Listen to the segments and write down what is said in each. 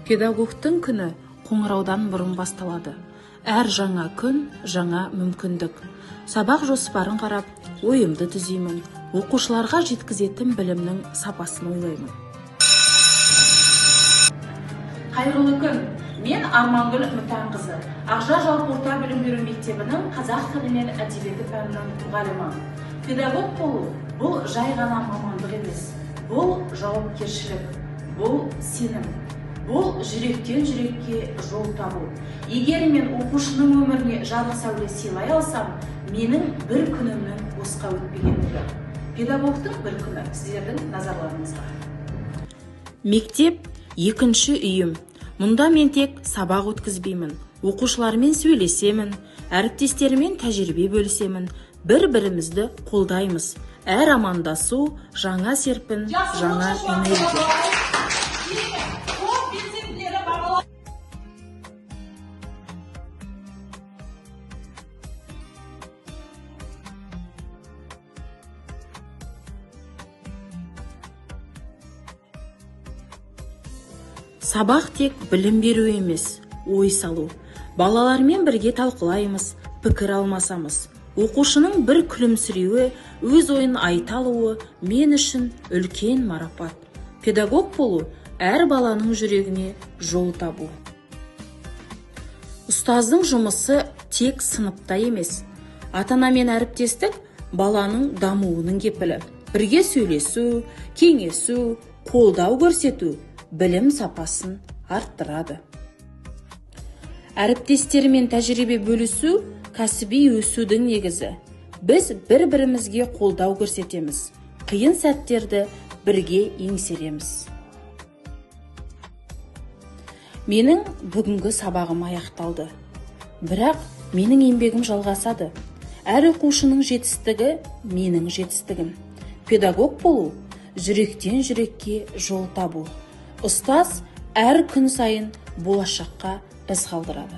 Педагогтың күні қоңыраудан бұрын басталады. Әр жаңа күн, жаңа мүмкіндік. Сабақ жоспарын қарап, ойымды түзеймін. Оқушыларға жеткізетін білімнің сапасын ойлаймын. Қайырлы күн. Мен Армангүл Мүтанқызы. Ақжар жалпы орта білім беру мектебінің қазақ тілі мен әдебиеті пәнінің мұғалімі. Педагог болу бұл жай ғана мамандық емес. Бұл жауапкершілік, бұл сенім. Бұл жүректен жүрекке жол табу. Егер мен оқушының өміріне жарық сәуле сыйлай алсам, менің бір күнімнің босқа өтпегендігі. Педагогтың бір күні сіздердің назарларыңызға. Мектеп екінші үйім. Мұнда мен тек сабақ өткізбеймін, оқушылармен сөйлесемін, әріптестермен тәжірибе бөлісемін, бір-бірімізді қолдаймыз. Әр амандасу жаңа серпін, жаңа энергия. Сабақ тек білім беру емес, ой салу. Балалармен бірге талқылаймыз, пікір алмасамыз. Оқушының бір күлімсіреуі, өз ойын айта алуы мен үшін үлкен марапат. Педагог болу әр баланың жүрегіне жол табу. Ұстаздың жұмысы тек сыныпта емес. Ата-анамен әріптестік баланың дамуының кепілі. Бірге сөйлесу, кеңесу, қолдау көрсету білім сапасын арттырады. Әріптестермен тәжірибе бөлісу кәсіби өсудің негізі. Біз бір-бірімізге қолдау көрсетеміз. Қиын сәттерді бірге еңсереміз. Менің бүгінгі сабағым аяқталды. Бірақ менің еңбегім жалғасады. Әр оқушының жетістігі менің жетістігім. Педагог болу жүректен жүрекке жол табу. Ұстаз әр күн сайын болашаққа із қалдырады.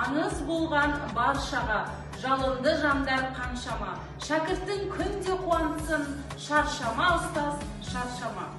Аңыз болған баршаға, жалынды жандар қаншама. Шәкірттің күнде қуантсын, шаршама ұстаз, шаршама.